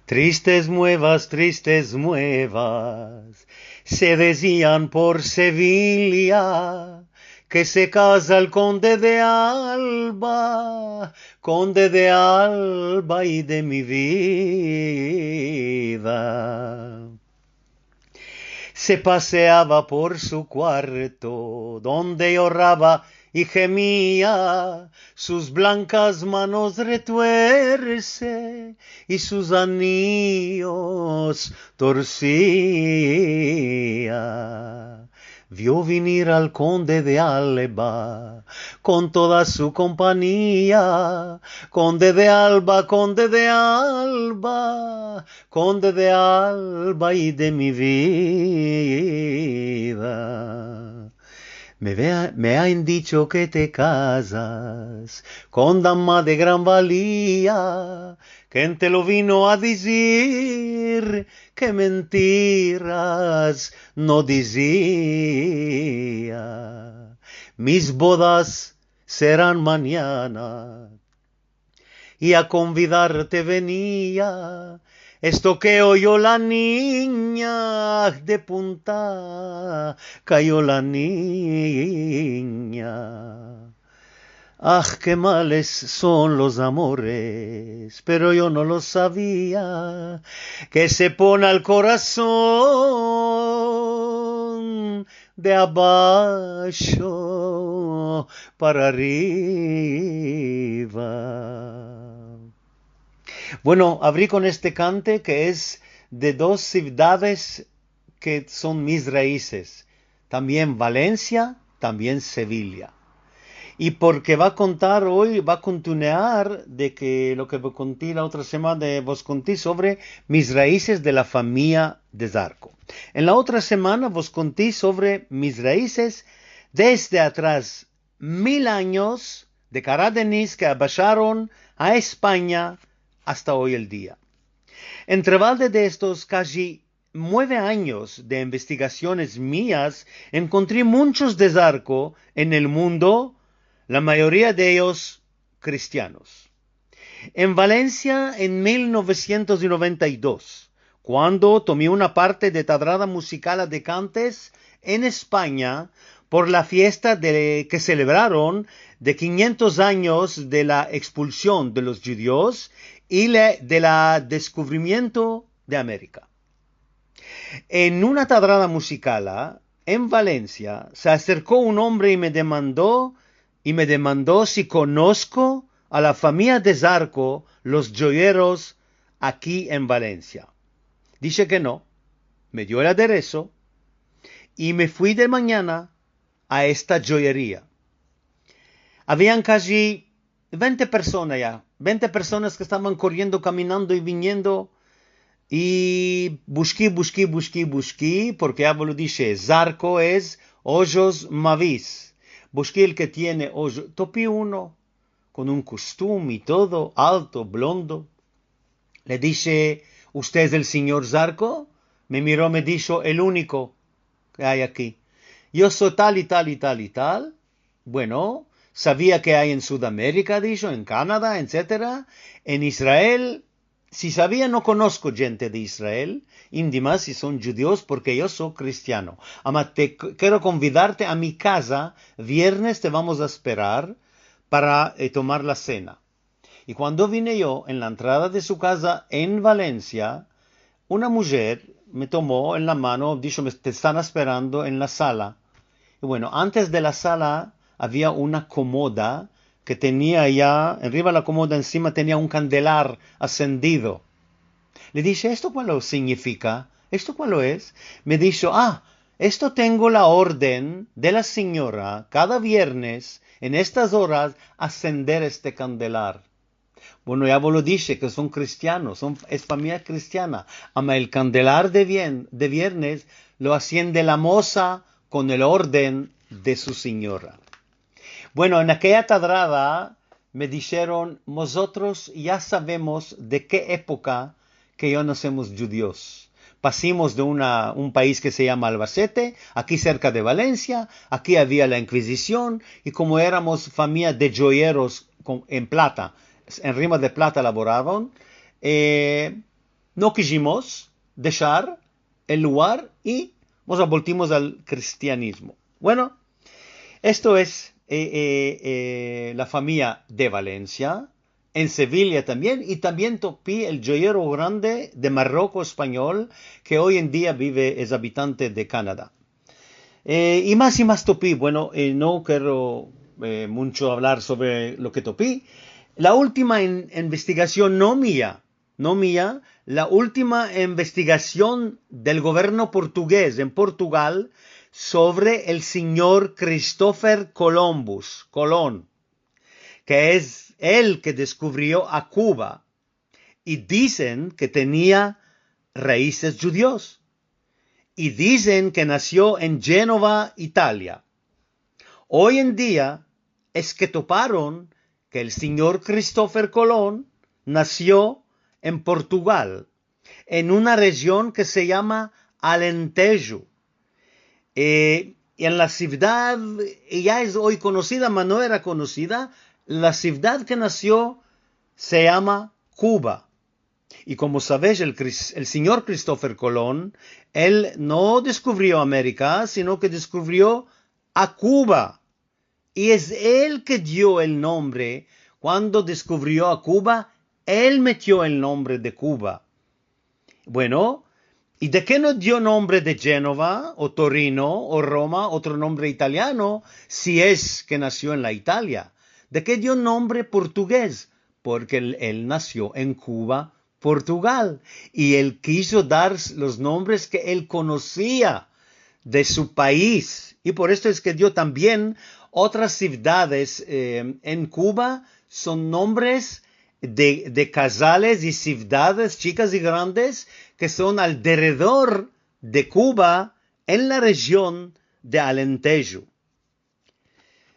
tristes nuevas, se decían por Sevilla, que se casa el conde de Alba y de mi vida. Se paseaba por su cuarto, donde lloraba y gemía, sus blancas manos retuerce y sus anillos torcía. Vio venir al conde de Alba con toda su compañía. Conde de Alba, conde de Alba, conde de Alba y de mi vida. Me han dicho que te casas con dama de gran valía. ¿Quién te lo vino a decir? Que mentiras no decía. Mis bodas serán mañana y a convidarte venía. Esto que oyó la niña de punta, cayó la niña. Ah, qué males son los amores, pero yo no lo sabía, que se pone al corazón de abajo para arriba. Bueno, abrí con este cante que es de dos ciudades que son mis raíces. También Valencia, también Sevilla. Y porque va a contar hoy, va a continuar de que lo que vos conté la otra semana, vos conté sobre mis raíces de la familia de Zarco. En la otra semana vos conté sobre mis raíces desde atrás 1000 años de Caradeniz que abajaron a España hasta hoy el día. Entre valde de estos casi 9 años de investigaciones mías, encontré muchos de Zarco en el mundo, la mayoría de ellos cristianos. En Valencia, en 1992, cuando tomé una parte de Tadrada Musical de Cantes en España por la fiesta que celebraron de 500 años de la expulsión de los judíos y del descubrimiento de América. En una tadrada musical en Valencia se acercó un hombre y me demandó si conozco a la familia de Zarco, los joyeros, aquí en Valencia. Dije que no, me dio el aderezo y me fui de mañana a esta joyería. Habían casi 20 personas ya, 20 personas que estaban corriendo, caminando y viniendo. Y busqué, porque ya lo dije, Zarco es ojos mavis. Busqué el que tiene ojos, topé uno, con un costume y todo, alto, blondo. Le dije, ¿usted es el señor Zarco? Me miró, me dijo, el único que hay aquí. Yo soy tal y tal y tal y tal. Bueno, sabía que hay en Sudamérica, dijo, en Canadá, etc. En Israel, si sabía, no conozco gente de Israel, más si son judíos, porque yo soy cristiano. Ama, quiero convidarte a mi casa, viernes te vamos a esperar para tomar la cena. Y cuando vine yo, en la entrada de su casa en Valencia, una mujer me tomó en la mano, dijo, te están esperando en la sala. Y bueno, antes de la sala había una comoda que tenía ya, arriba de la comoda encima tenía un candelar ascendido. Le dije, ¿esto cuál lo significa? ¿Esto cuál lo es? Me dijo, esto tengo la orden de la señora, cada viernes, en estas horas, ascender este candelar. Bueno, ya vos lo dije, que son cristianos, es familia cristiana. Ama el candelar de viernes lo asciende la moza con el orden de su señora. Bueno, en aquella tadrada me dijeron, nosotros ya sabemos de qué época que ya no somos judíos. Pasamos de un país que se llama Albacete, aquí cerca de Valencia, aquí había la Inquisición, y como éramos familia de joyeros en plata, en rima de plata laboraban, no quisimos dejar el lugar y nos volvimos al cristianismo. Bueno, esto es la familia de Valencia, en Sevilla también, y también topí el joyero grande de Marruecos español, que hoy en día es habitante de Canadá. Y más topí. Bueno, no quiero mucho hablar sobre lo que topí. La última investigación no mía, la última investigación del gobierno portugués en Portugal sobre el señor Christopher Colón, que es el que descubrió a Cuba, y dicen que tenía raíces judíos, y dicen que nació en Génova, Italia. Hoy en día es que toparon que el señor Christopher Colón nació en Portugal, en una región que se llama Alentejo. Y en la ciudad, ya es hoy conocida, pero no era conocida, la ciudad que nació se llama Cuba. Y como sabéis, el señor Christopher Colón, él no descubrió América, sino que descubrió a Cuba. Y es él que dio el nombre. Cuando descubrió a Cuba, él metió el nombre de Cuba. Bueno, ¿y de qué no dio nombre de Génova, o Torino, o Roma, otro nombre italiano, si es que nació en la Italia? ¿De qué dio nombre portugués? Porque él nació en Cuba, Portugal, y él quiso dar los nombres que él conocía de su país, y por esto es que dio también otras ciudades en Cuba, son nombres de casales y ciudades chicas y grandes que son alrededor de Cuba en la región de Alentejo.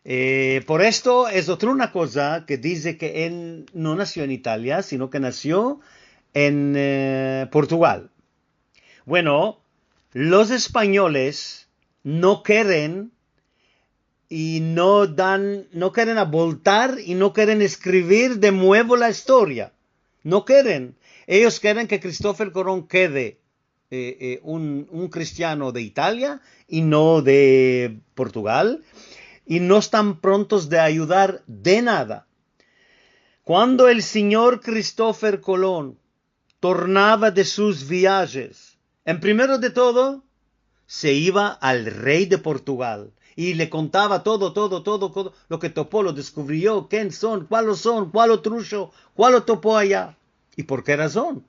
Por esto es otra una cosa que dice que él no nació en Italia, sino que nació en Portugal. Bueno, los españoles no quieren y no quieren voltar y no quieren escribir de nuevo la historia. No quieren. Ellos quieren que Christopher Colón quede un cristiano de Italia y no de Portugal, y no están prontos de ayudar de nada. Cuando el señor Christopher Colón tornaba de sus viajes, en primero de todo, se iba al rey de Portugal y le contaba todo lo que topó, lo descubrió, quién son, cuál trucho, cuál lo topó allá. ¿Y por qué razón?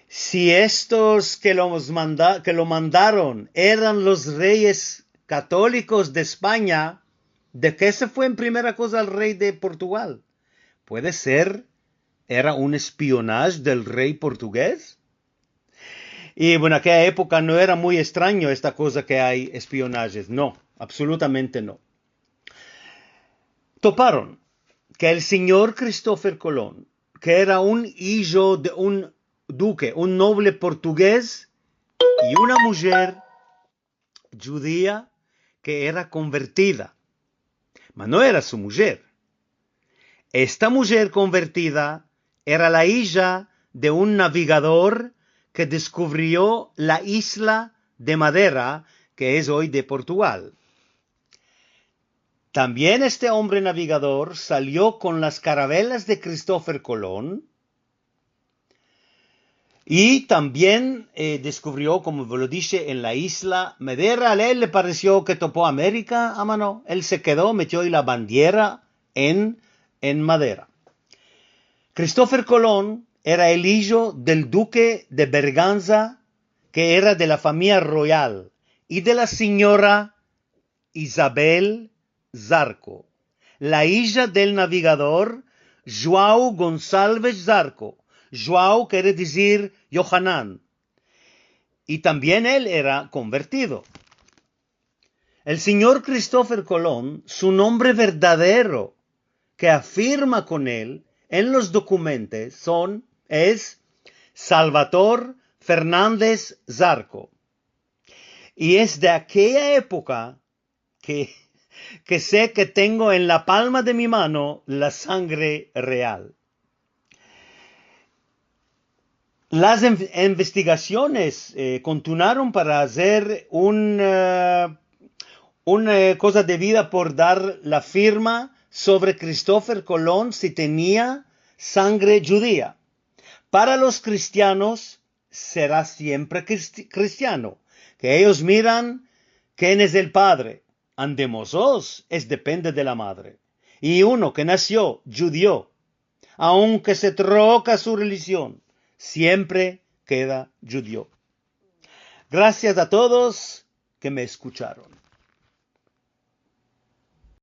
Si estos que lo mandaron eran los reyes católicos de España, ¿de qué se fue en primera cosa al rey de Portugal? Puede ser, era un espionaje del rey portugués. Y bueno, en aquella época no era muy extraño esta cosa que hay espionajes. No, absolutamente no. Toparon que el señor Christopher Colón, que era un hijo de un duque, un noble portugués, y una mujer judía que era convertida. Mas no era su mujer. Esta mujer convertida era la hija de un navegador que descubrió la isla de Madeira, que es hoy de Portugal. También este hombre navegador salió con las carabelas de Christopher Colón y también descubrió, como lo dije, en la isla Madeira. A él le pareció que topó América, a mano. Él se quedó, metió ahí la bandera en Madeira. Christopher Colón era el hijo del duque de Berganza, que era de la familia royal, y de la señora Isabel Zarco, la hija del navegador João Gonçalves Zarco. João quiere decir Yohanan. Y también él era convertido. El señor Christopher Colón, su nombre verdadero que afirma con él en los documentos es Salvador Fernández Zarco. Y es de aquella época que sé que tengo en la palma de mi mano la sangre real. Las investigaciones continuaron para hacer una cosa debida por dar la firma sobre Cristóbal Colón si tenía sangre judía. Para los cristianos será siempre cristiano, que ellos miran quién es el padre. Andemos dos, es depende de la madre. Y uno que nació judío, aunque se troca su religión, siempre queda judío. Gracias a todos que me escucharon.